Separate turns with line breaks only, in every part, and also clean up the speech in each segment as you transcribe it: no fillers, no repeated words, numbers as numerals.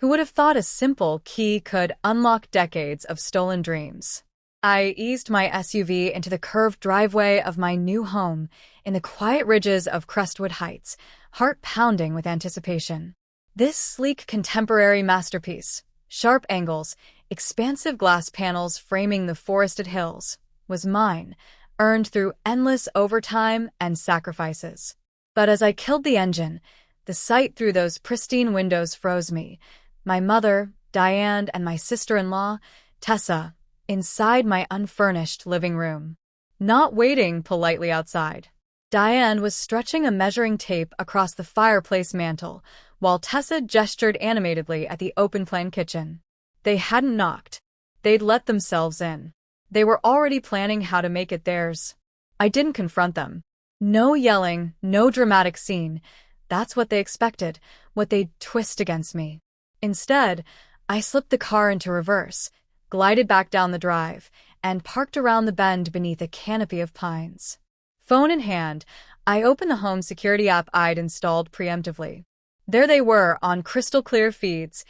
Who would have thought a simple key could unlock decades of stolen dreams? I eased my SUV into the curved driveway of my new home in the quiet ridges of Crestwood Heights, heart pounding with anticipation. This sleek contemporary masterpiece, sharp angles, expansive glass panels framing the forested hills, was mine, earned through endless overtime and sacrifices. But as I killed the engine, the sight through those pristine windows froze me. My mother, Diane, and my sister-in-law, Tessa, inside my unfurnished living room, not waiting politely outside. Diane was stretching a measuring tape across the fireplace mantel, while Tessa gestured animatedly at the open-plan kitchen. They hadn't knocked. They'd let themselves in. They were already planning how to make it theirs. I didn't confront them. No yelling, no dramatic scene. That's what they expected, what they'd twist against me. Instead, I slipped the car into reverse, glided back down the drive, and parked around the bend beneath a canopy of pines. Phone in hand, I opened the home security app I'd installed preemptively. There they were on crystal-clear feeds,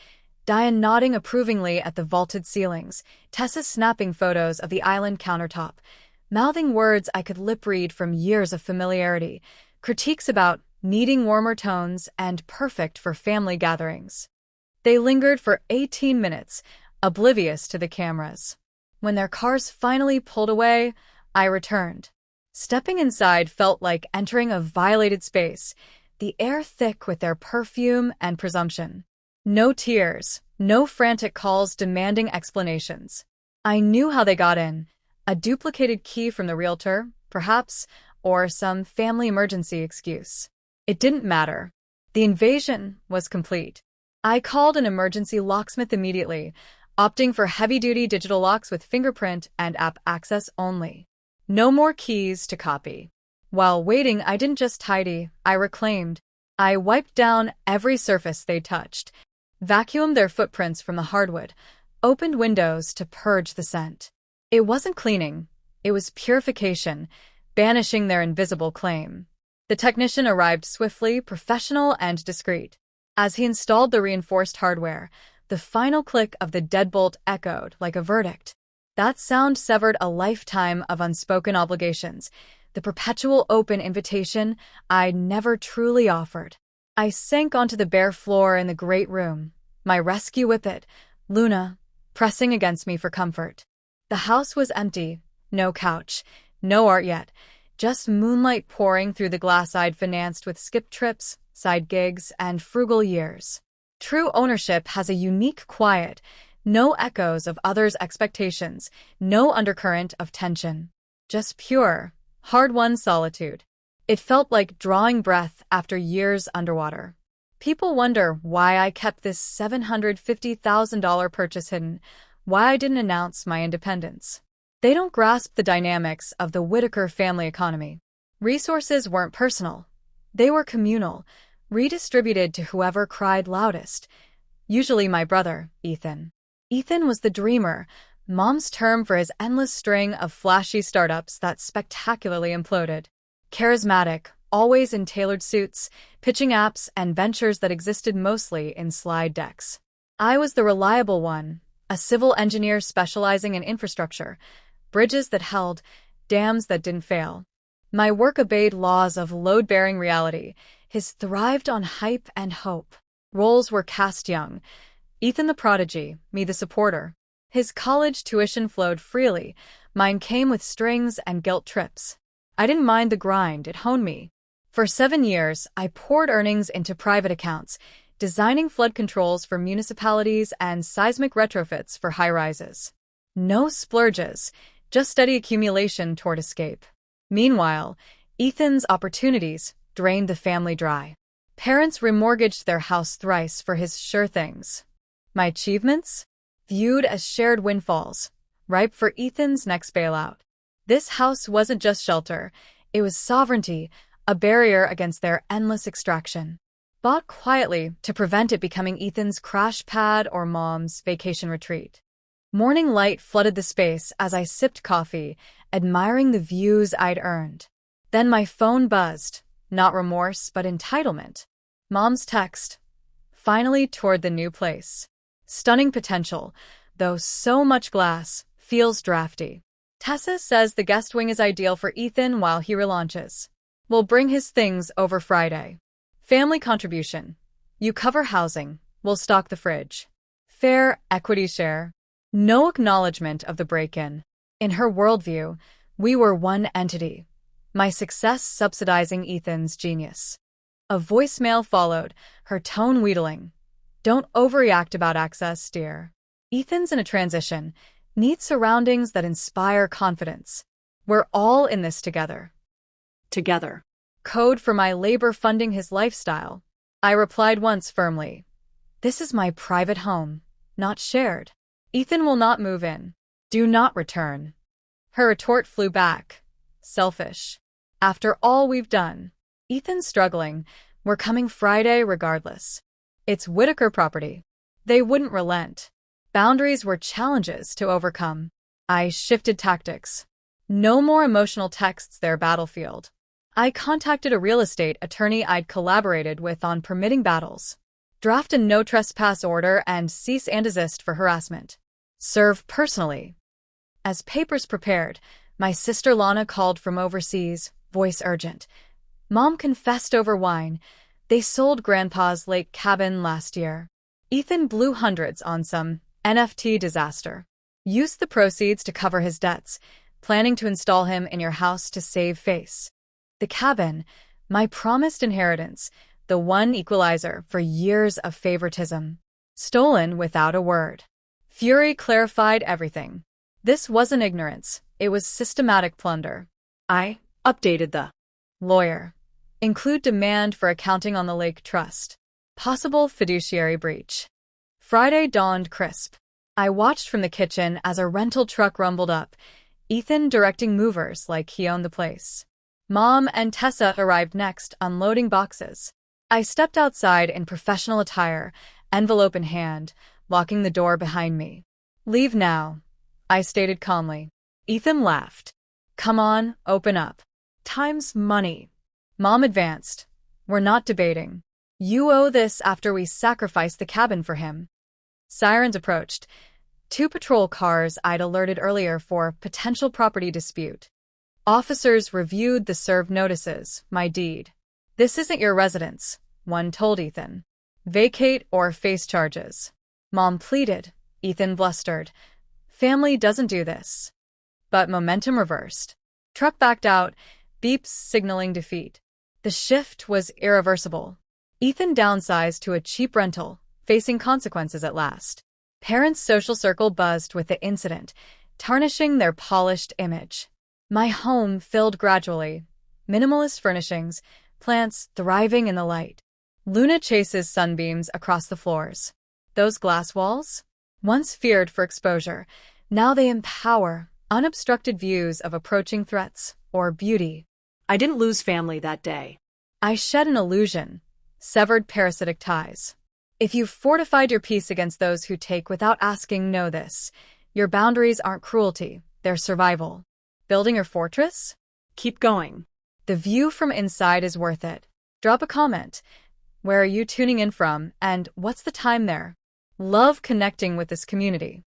Diane nodding approvingly at the vaulted ceilings, Tessa snapping photos of the island countertop, mouthing words I could lip-read from years of familiarity, critiques about needing warmer tones and perfect for family gatherings. They lingered for 18 minutes, oblivious to the cameras. When their cars finally pulled away, I returned. Stepping inside felt like entering a violated space, the air thick with their perfume and presumption. No tears, no frantic calls demanding explanations. I knew how they got in. A duplicated key from the realtor, perhaps, or some family emergency excuse. It didn't matter. The invasion was complete. I called an emergency locksmith immediately, opting for heavy-duty digital locks with fingerprint and app access only. No more keys to copy. While waiting, I didn't just tidy, I reclaimed. I wiped down every surface they touched, vacuumed their footprints from the hardwood, opened windows to purge the scent. It wasn't cleaning, it was purification, banishing their invisible claim. The technician arrived swiftly, professional, and discreet. As he installed the reinforced hardware, the final click of the deadbolt echoed like a verdict. That sound severed a lifetime of unspoken obligations, the perpetual open invitation I'd never truly offered. I sank onto the bare floor in the great room, my rescue whippet, Luna, pressing against me for comfort. The house was empty, no couch, no art yet, just moonlight pouring through the glass I'd financed with skip trips, side gigs, and frugal years. True ownership has a unique quiet, no echoes of others' expectations, no undercurrent of tension. Just pure, hard-won solitude. It felt like drawing breath after years underwater. People wonder why I kept this $750,000 purchase hidden, why I didn't announce my independence. They don't grasp the dynamics of the Whitaker family economy. Resources weren't personal. They were communal, redistributed to whoever cried loudest. Usually my brother, Ethan. Ethan was the dreamer, Mom's term for his endless string of flashy startups that spectacularly imploded. Charismatic, always in tailored suits, pitching apps and ventures that existed mostly in slide decks. I was the reliable one, a civil engineer specializing in infrastructure, bridges that held, dams that didn't fail. My work obeyed laws of load-bearing reality. His thrived on hype and hope. Roles were cast young. Ethan the prodigy, me the supporter. His college tuition flowed freely. Mine came with strings and guilt trips. I didn't mind the grind, it honed me. For 7 years, I poured earnings into private accounts, designing flood controls for municipalities and seismic retrofits for high-rises. No splurges, just steady accumulation toward escape. Meanwhile, Ethan's opportunities drained the family dry. Parents remortgaged their house thrice for his sure things. My achievements? Viewed as shared windfalls, ripe for Ethan's next bailout. This house wasn't just shelter, it was sovereignty, a barrier against their endless extraction. Bought quietly to prevent it becoming Ethan's crash pad or Mom's vacation retreat. Morning light flooded the space as I sipped coffee, admiring the views I'd earned. Then my phone buzzed, not remorse but entitlement. Mom's text. finally toured the new place. Stunning potential, though so much glass, feels drafty. Tessa says the guest wing is ideal for Ethan while he relaunches. We'll bring his things over Friday. Family contribution. You cover housing, we'll stock the fridge. Fair equity share. No acknowledgement of the break-in. In her worldview, we were one entity. My success subsidizing Ethan's genius. A voicemail followed, her tone wheedling. Don't overreact about access, dear. Ethan's in a transition, needs surroundings that inspire confidence. We're all in this together.
Together.
Code for my labor funding his lifestyle. I replied once firmly. This is my private home, not shared. Ethan will not move in. Do not return. Her retort flew back. Selfish. After all we've done. Ethan's struggling. We're coming Friday regardless. It's Whitaker property. They wouldn't relent. Boundaries were challenges to overcome. I shifted tactics. No more emotional texts their battlefield. I contacted a real estate attorney I'd collaborated with on permitting battles. Draft a no trespass order and cease and desist for harassment. Serve personally. As papers prepared, my sister Lana called from overseas, voice urgent. Mom confessed over wine. They sold Grandpa's lake cabin last year. Ethan blew hundreds on some NFT disaster. Used the proceeds to cover his debts, planning to install him in your house to save face. The cabin, my promised inheritance, the one equalizer for years of favoritism. Stolen without a word. Fury clarified everything. This wasn't ignorance, it was systematic plunder. I
updated the
lawyer. Include demand for accounting on the lake trust. Possible fiduciary breach. Friday dawned crisp. I watched from the kitchen as a rental truck rumbled up, Ethan directing movers like he owned the place. Mom and Tessa arrived next, unloading boxes. I stepped outside in professional attire, envelope in hand, locking the door behind me. Leave now, I stated calmly. Ethan laughed. Come on, open up. Time's money. Mom advanced. We're not debating. You owe this after we sacrificed the cabin for him. Sirens approached. 2 patrol cars I'd alerted earlier for potential property dispute. Officers reviewed the served notices, my deed. This isn't your residence, one told Ethan. Vacate or face charges. Mom pleaded. Ethan blustered. Family doesn't do this. But momentum reversed. Truck backed out, beeps signaling defeat. The shift was irreversible. Ethan downsized to a cheap rental, facing consequences at last. Parents' social circle buzzed with the incident, tarnishing their polished image. My home filled gradually. Minimalist furnishings, plants thriving in the light. Luna chases sunbeams across the floors. Those glass walls? Once feared for exposure, now they empower unobstructed views of approaching threats or beauty.
I didn't lose family that day.
I shed an illusion, severed parasitic ties. If you've fortified your peace against those who take without asking, know this. Your boundaries aren't cruelty, they're survival. Building your fortress?
Keep going.
The view from inside is worth it. Drop a comment. Where are you tuning in from, and what's the time there? Love connecting with this community.